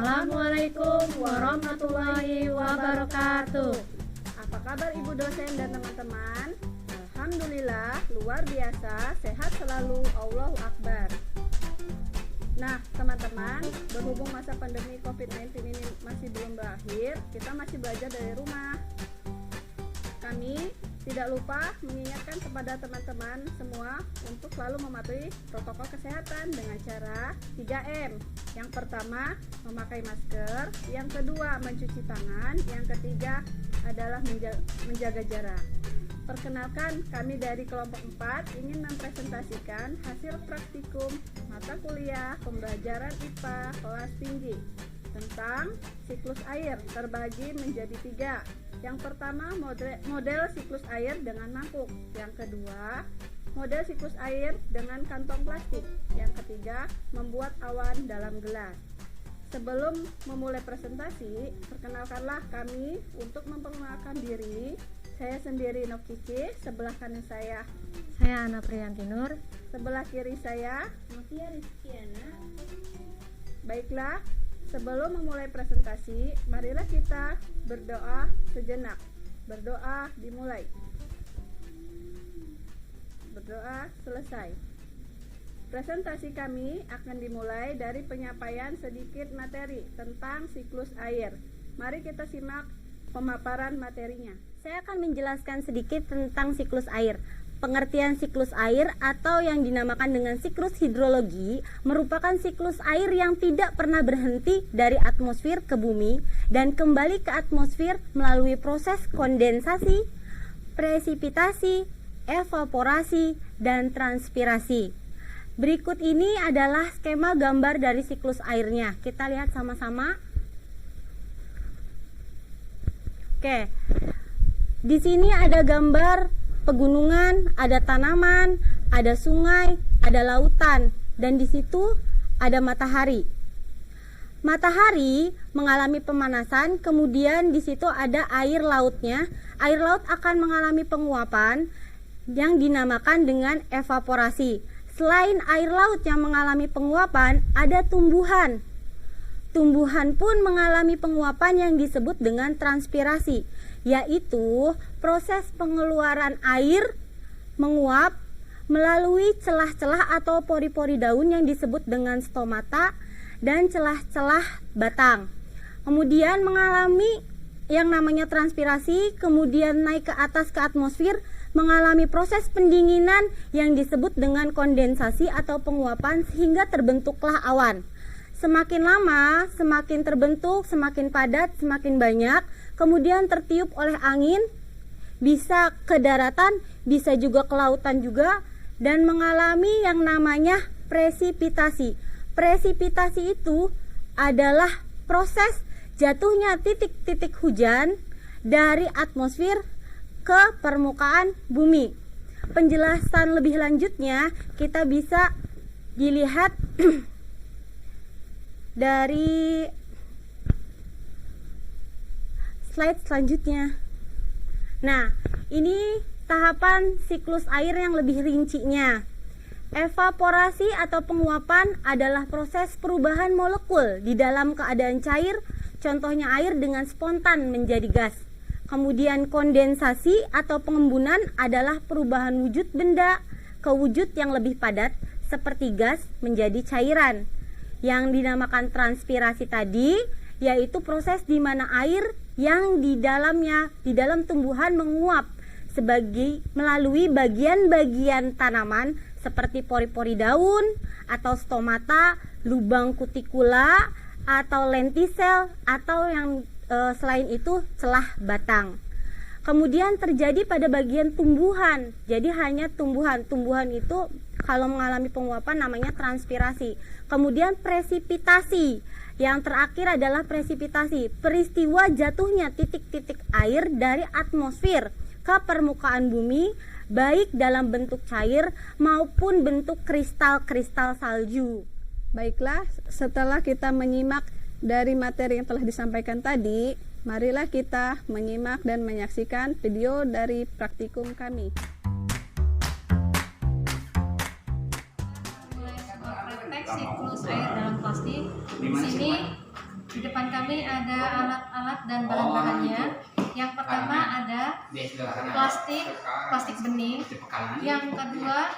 Assalamualaikum warahmatullahi wabarakatuh. Apa kabar Ibu dosen dan teman-teman? Alhamdulillah, luar biasa, sehat selalu, Allahu Akbar. Nah, teman-teman, berhubung masa pandemi COVID-19 ini masih belum berakhir, kita masih belajar dari rumah. Kami tidak lupa mengingatkan kepada teman-teman semua untuk selalu mematuhi protokol kesehatan dengan cara 3M. Yang pertama, memakai masker. Yang kedua, mencuci tangan. Yang ketiga adalah menjaga jarak. Perkenalkan, kami dari kelompok 4 ingin mempresentasikan hasil praktikum mata kuliah pembelajaran IPA kelas tinggi tentang siklus air terbagi menjadi 3. Yang pertama, model siklus air dengan mangkuk. Yang kedua, model siklus air dengan kantong plastik. Yang ketiga, membuat awan dalam gelas. Sebelum memulai presentasi, perkenalkanlah kami untuk memperkenalkan diri. Saya sendiri Nok Cici, sebelah kanan saya Ana Priyanti Nur. sebelah kiri saya Novia Rizkiana. Baiklah, sebelum memulai presentasi, marilah kita berdoa sejenak. Berdoa dimulai. Berdoa selesai. Presentasi kami akan dimulai dari penyampaian sedikit materi tentang siklus air. Mari kita simak pemaparan materinya. Saya akan menjelaskan sedikit tentang siklus air. Pengertian siklus air atau yang dinamakan dengan siklus hidrologi merupakan siklus air yang tidak pernah berhenti dari atmosfer ke bumi dan kembali ke atmosfer melalui proses kondensasi, presipitasi, evaporasi, dan transpirasi. Berikut ini adalah skema gambar dari siklus airnya. Kita lihat sama-sama. Oke. Di sini ada gambar pegunungan, ada tanaman, ada sungai, ada lautan, dan di situ ada matahari. Matahari mengalami pemanasan, kemudian di situ ada air lautnya. Air laut akan mengalami penguapan yang dinamakan dengan evaporasi. Selain air laut yang mengalami penguapan, ada tumbuhan. Tumbuhan pun mengalami penguapan yang disebut dengan transpirasi, yaitu proses pengeluaran air menguap melalui celah-celah atau pori-pori daun yang disebut dengan stomata dan celah-celah batang. Kemudian mengalami yang namanya transpirasi, kemudian naik ke atas ke atmosfer, mengalami proses pendinginan yang disebut dengan kondensasi atau penguapan sehingga terbentuklah awan. Semakin lama, semakin terbentuk, semakin padat, semakin banyak, kemudian tertiup oleh angin, bisa ke daratan, bisa juga ke lautan juga, dan mengalami yang namanya presipitasi. Presipitasi itu adalah proses jatuhnya titik-titik hujan dari atmosfer ke permukaan bumi. Penjelasan lebih lanjutnya kita bisa dilihat dari slide selanjutnya. Nah, ini tahapan siklus air yang lebih rincinya. Evaporasi atau penguapan adalah proses perubahan molekul di dalam keadaan cair, contohnya air dengan spontan menjadi gas. Kemudian kondensasi atau pengembunan adalah perubahan wujud benda ke wujud yang lebih padat seperti gas menjadi cairan. Yang dinamakan transpirasi tadi yaitu proses di mana air yang di dalamnya, di dalam tumbuhan menguap melalui bagian-bagian tanaman seperti pori-pori daun atau stomata, lubang kutikula atau lentisel atau yang selain itu celah batang. Kemudian terjadi pada bagian tumbuhan. Jadi hanya tumbuhan. Tumbuhan itu kalau mengalami penguapan namanya transpirasi. Kemudian presipitasi. Yang terakhir adalah presipitasi. Peristiwa jatuhnya titik-titik air dari atmosfer ke permukaan bumi, baik dalam bentuk cair maupun bentuk kristal-kristal salju. Baiklah, setelah kita menyimak dari materi yang telah disampaikan tadi, marilah kita menyimak dan menyaksikan video dari praktikum kami. Praktek siklus air dalam plastik. Di sini Di depan kami ada alat-alat dan bahan-bahannya. Yang pertama ada plastik bening. Yang kedua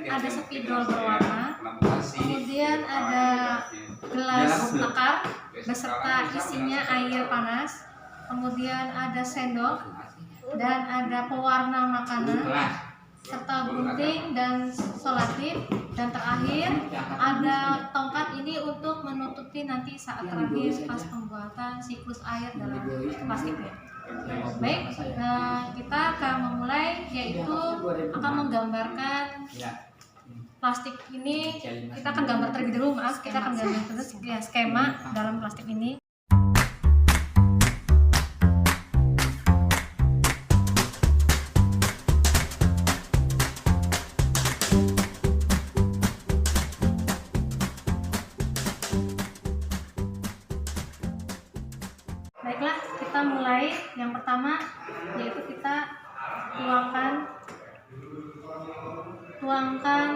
ada spidol berwarna. Kemudian ada gelas takar beserta isinya air panas. Kemudian ada sendok dan ada pewarna makanan serta gunting dan selotip, dan terakhir ada tongkat ini untuk menutupi nanti saat terakhir pas pembuatan siklus air dalam plastiknya. Baik, kita akan memulai, yaitu akan menggambarkan plastik ini. Kita akan gambar terlebih dahulu, kita akan gambar terus ya, skema dalam plastik ini. Baiklah, kita mulai. Yang pertama yaitu kita tuangkan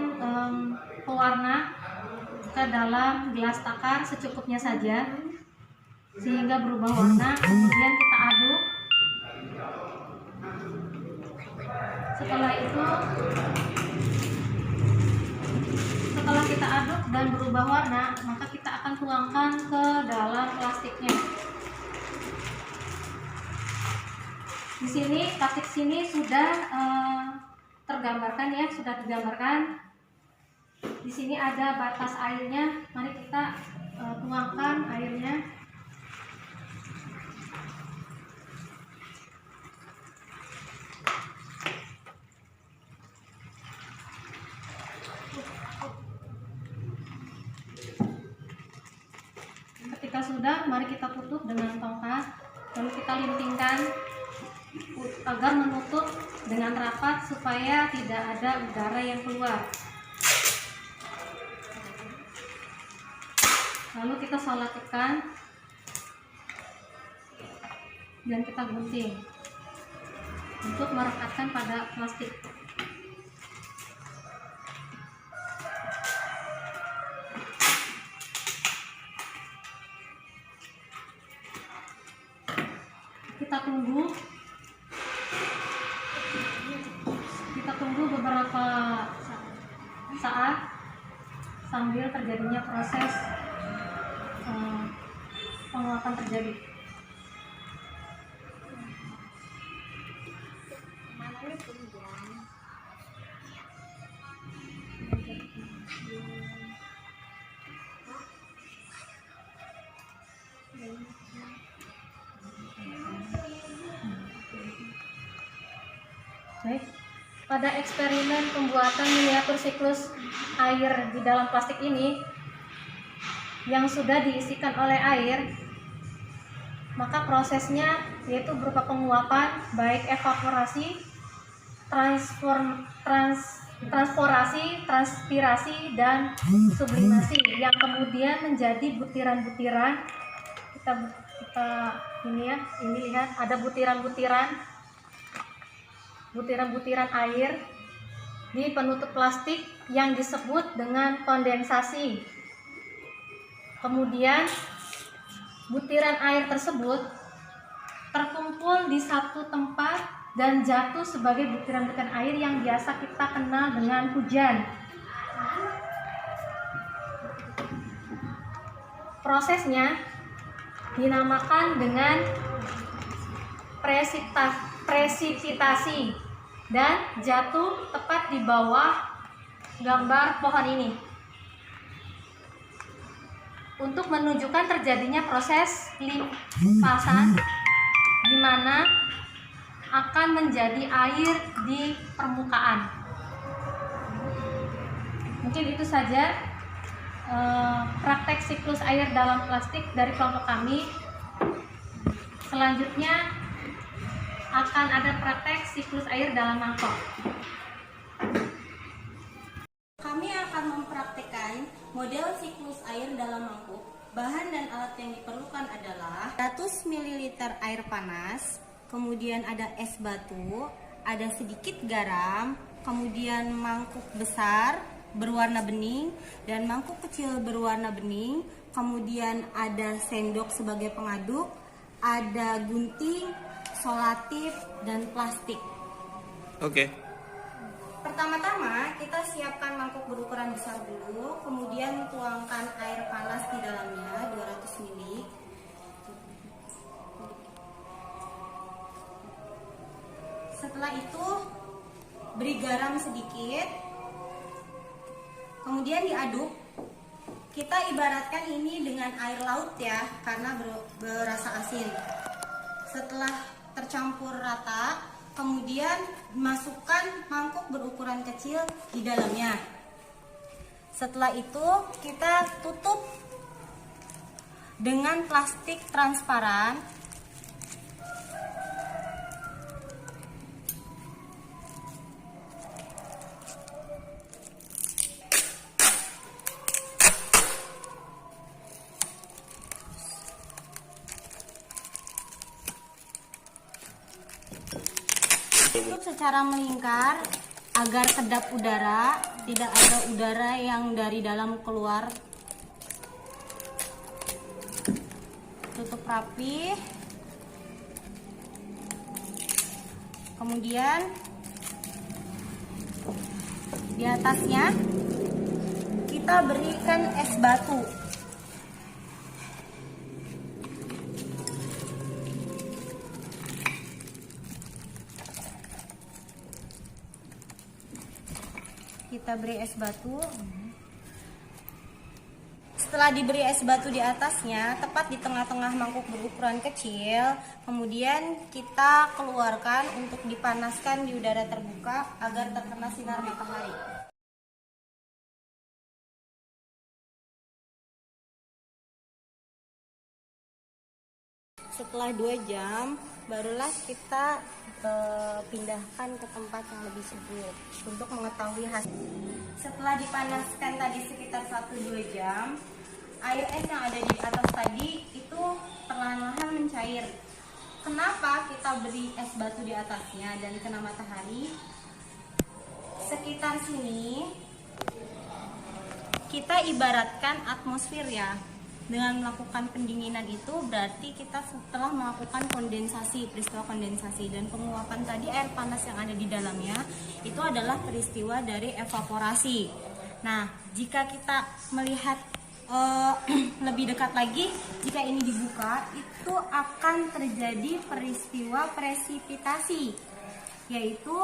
pewarna ke dalam gelas takar secukupnya saja sehingga berubah warna. Kemudian kita aduk. Setelah kita aduk dan berubah warna, maka kita akan tuangkan ke dalam plastiknya. Di sini plastik sini sudah tergambarkan ya, sudah digambarkan. Di sini ada batas airnya. Mari kita tuangkan airnya. Ketika sudah, mari kita tutup dengan tongkat, lalu kita lintingkan agar menutup dengan rapat supaya tidak ada udara yang keluar. Lalu kita selotipkan dan kita gunting untuk merekatkan pada plastik. Kita tunggu beberapa saat sambil terjadinya proses penguapan terjadi. Baik. Pada eksperimen pembuatan miniatur siklus air di dalam plastik ini yang sudah diisikan oleh air, maka prosesnya yaitu berupa penguapan, baik evaporasi, transporasi, transpirasi, dan sublimasi, yang kemudian menjadi butiran-butiran. Kita ini ya, ini lihat ada butiran-butiran air di penutup plastik yang disebut dengan kondensasi. Kemudian butiran air tersebut terkumpul di satu tempat dan jatuh sebagai butiran-butiran air yang biasa kita kenal dengan hujan. Prosesnya dinamakan dengan presipitasi dan jatuh tepat di bawah gambar pohon ini untuk menunjukkan terjadinya proses limpasan di mana akan menjadi air di permukaan. Mungkin itu saja praktek siklus air dalam plastik dari kelompok kami. Selanjutnya akan ada praktek siklus air dalam mangkok. Kami akan mempraktikkan model siklus air dalam mangkuk. Bahan dan alat yang diperlukan adalah 100 ml air panas, kemudian ada es batu, ada sedikit garam, kemudian mangkuk besar, berwarna bening dan mangkuk kecil berwarna bening. Kemudian ada sendok sebagai pengaduk, ada gunting, solatif, dan plastik. Oke. Pertama-tama kita siapkan mangkuk berukuran besar dulu, kemudian tuangkan air panas di dalamnya 200 ml. Setelah itu beri garam sedikit, kemudian diaduk. Kita ibaratkan ini dengan air laut ya, karena berasa asin. Setelah tercampur rata, kemudian masukkan mangkuk berukuran kecil di dalamnya. Setelah itu kita tutup dengan plastik transparan. Tutup secara melingkar agar kedap udara, tidak ada udara yang dari dalam keluar. Tutup rapi. Kemudian di atasnya kita berikan es batu. Kita beri es batu. Setelah diberi es batu di atasnya, tepat di tengah-tengah mangkuk berukuran kecil, kemudian kita keluarkan untuk dipanaskan di udara terbuka agar terkena sinar matahari. Setelah 2 jam, barulah kita pindahkan ke tempat yang lebih sejuk untuk mengetahui hasil. Setelah dipanaskan tadi sekitar 1-2 jam, air es yang ada di atas tadi itu perlahan-lahan mencair. Kenapa kita beri es batu di atasnya dan kena matahari? Sekitar sini kita ibaratkan atmosfer ya. Dengan melakukan pendinginan itu berarti kita setelah melakukan kondensasi, peristiwa kondensasi, dan penguapan tadi air panas yang ada di dalamnya itu adalah peristiwa dari evaporasi. Nah, jika kita melihat lebih dekat lagi, jika ini dibuka itu akan terjadi peristiwa presipitasi, yaitu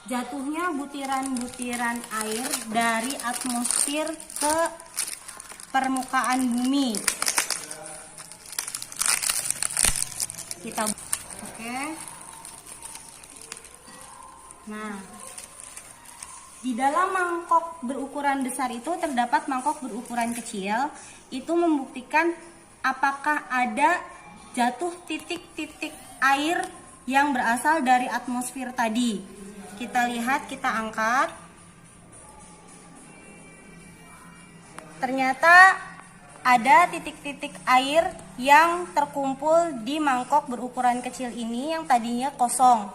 jatuhnya butiran-butiran air dari atmosfer ke permukaan bumi. Kita oke. Nah, di dalam mangkok berukuran besar itu terdapat mangkok berukuran kecil. Itu membuktikan apakah ada jatuh titik-titik air yang berasal dari atmosfer tadi. Kita lihat, kita angkat. Ternyata ada titik-titik air yang terkumpul di mangkok berukuran kecil ini yang tadinya kosong.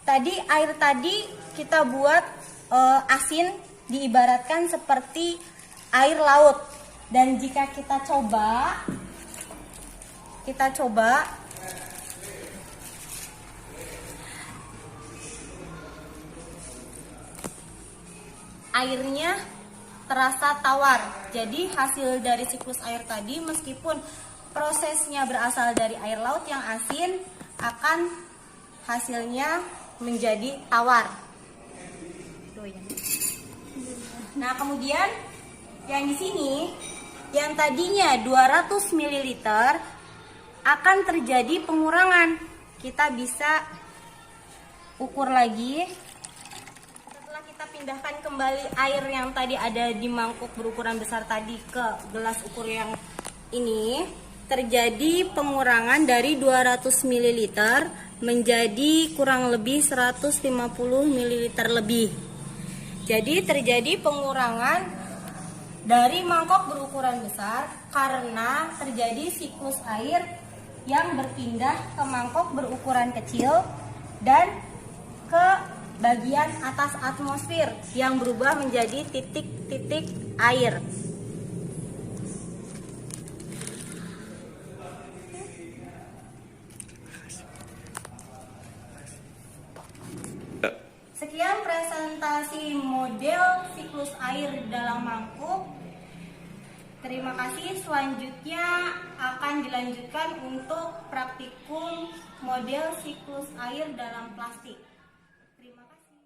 Tadi air tadi kita buat asin, diibaratkan seperti air laut. Dan jika kita coba airnya terasa tawar. Jadi hasil dari siklus air tadi, meskipun prosesnya berasal dari air laut yang asin, akan hasilnya menjadi tawar. Nah, kemudian yang di sini, yang tadinya 200 ml akan terjadi pengurangan. Kita bisa ukur lagi. Pindahkan kembali air yang tadi ada di mangkuk berukuran besar tadi ke gelas ukur yang ini, terjadi pengurangan dari 200 ml menjadi kurang lebih 150 ml lebih. Jadi terjadi pengurangan dari mangkok berukuran besar karena terjadi siklus air yang berpindah ke mangkok berukuran kecil dan ke bagian atas atmosfer yang berubah menjadi titik-titik air. Sekian presentasi model siklus air di dalam mangkuk. Terima kasih. Selanjutnya akan dilanjutkan untuk praktikum model siklus air dalam plastik. Terima kasih.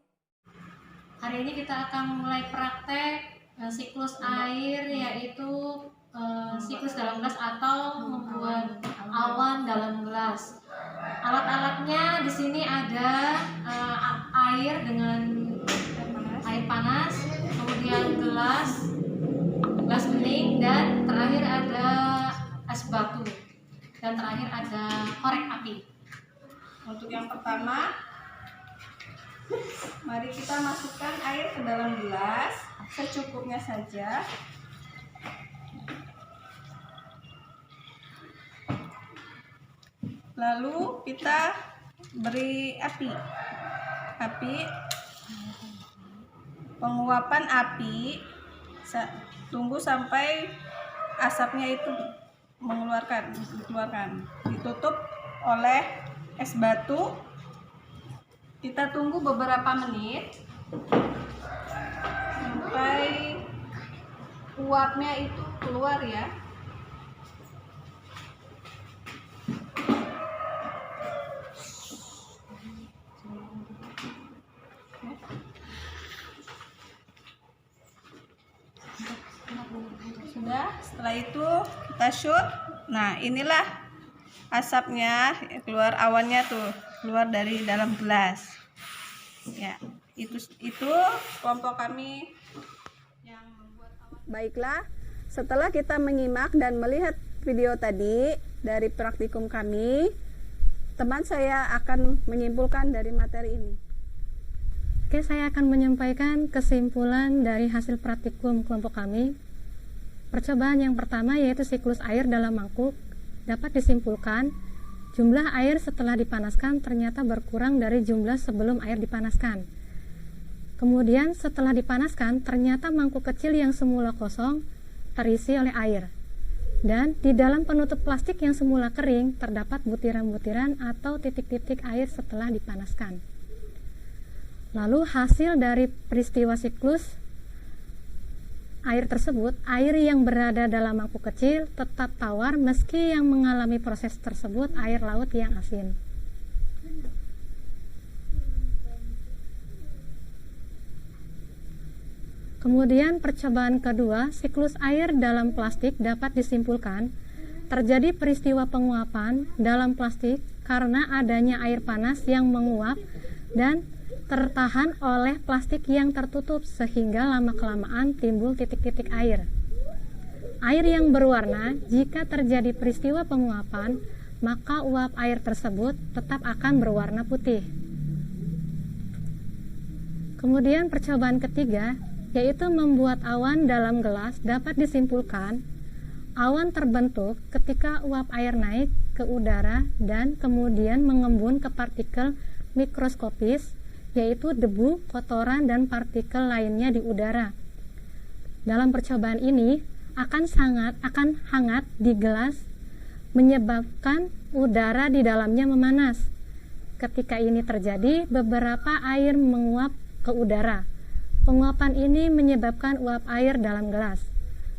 Hari ini kita akan mulai praktek siklus air, yaitu siklus dalam gelas atau membuat awan dalam gelas. Alat-alatnya di sini ada air dengan air panas, kemudian gelas bening, dan terakhir ada es batu, dan terakhir ada korek api. Untuk yang pertama, mari kita masukkan air ke dalam gelas secukupnya saja. Lalu kita beri api, penguapan api, tunggu sampai asapnya itu dikeluarkan. Ditutup oleh es batu. Kita tunggu beberapa menit sampai uapnya itu keluar ya. Sudah, setelah itu kita shoot. Nah, inilah asapnya keluar, awannya tuh keluar dari dalam gelas. Ya, itu kelompok kami yang membuat awan. Baiklah, setelah kita menyimak dan melihat video tadi dari praktikum kami, teman saya akan menyimpulkan dari materi ini. Oke, saya akan menyampaikan kesimpulan dari hasil praktikum kelompok kami. Percobaan yang pertama yaitu siklus air dalam mangkuk. Dapat disimpulkan, jumlah air setelah dipanaskan ternyata berkurang dari jumlah sebelum air dipanaskan. Kemudian setelah dipanaskan, ternyata mangkuk kecil yang semula kosong terisi oleh air. Dan di dalam penutup plastik yang semula kering, terdapat butiran-butiran atau titik-titik air setelah dipanaskan. Lalu hasil dari peristiwa siklus air tersebut, air yang berada dalam mangkuk kecil tetap tawar meski yang mengalami proses tersebut air laut yang asin. Kemudian percobaan kedua, siklus air dalam plastik dapat disimpulkan terjadi peristiwa penguapan dalam plastik karena adanya air panas yang menguap dan tertahan oleh plastik yang tertutup sehingga lama-kelamaan timbul titik-titik air. Air yang berwarna, jika terjadi peristiwa penguapan, maka uap air tersebut tetap akan berwarna putih. Kemudian percobaan ketiga, yaitu membuat awan dalam gelas, dapat disimpulkan awan terbentuk ketika uap air naik ke udara dan kemudian mengembun ke partikel mikroskopis, yaitu debu, kotoran, dan partikel lainnya di udara. Dalam percobaan ini akan hangat di gelas, menyebabkan udara di dalamnya memanas. Ketika ini terjadi, beberapa air menguap ke udara. Penguapan ini menyebabkan uap air dalam gelas.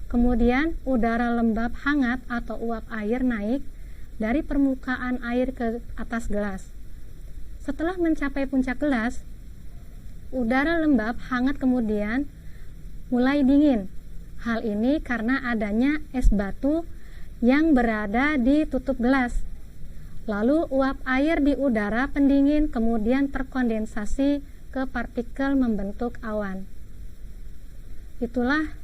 Kemudian udara lembab hangat atau uap air naik dari permukaan air ke atas gelas. Setelah mencapai puncak gelas, udara lembab hangat kemudian mulai dingin. Hal ini karena adanya es batu yang berada di tutup gelas. Lalu uap air di udara pendingin kemudian terkondensasi ke partikel membentuk awan. Itulah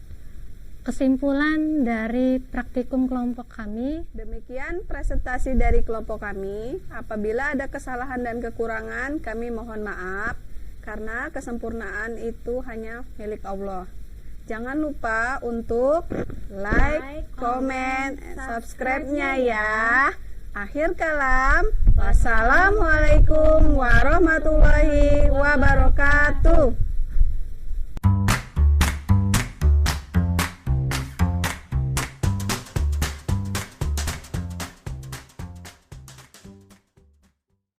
kesimpulan dari praktikum kelompok kami. Demikian presentasi dari kelompok kami. Apabila ada kesalahan dan kekurangan, kami mohon maaf karena kesempurnaan itu hanya milik Allah. Jangan lupa untuk like, comment, subscribe-nya ya. Akhir kalam, wassalamualaikum warahmatullahi wabarakatuh.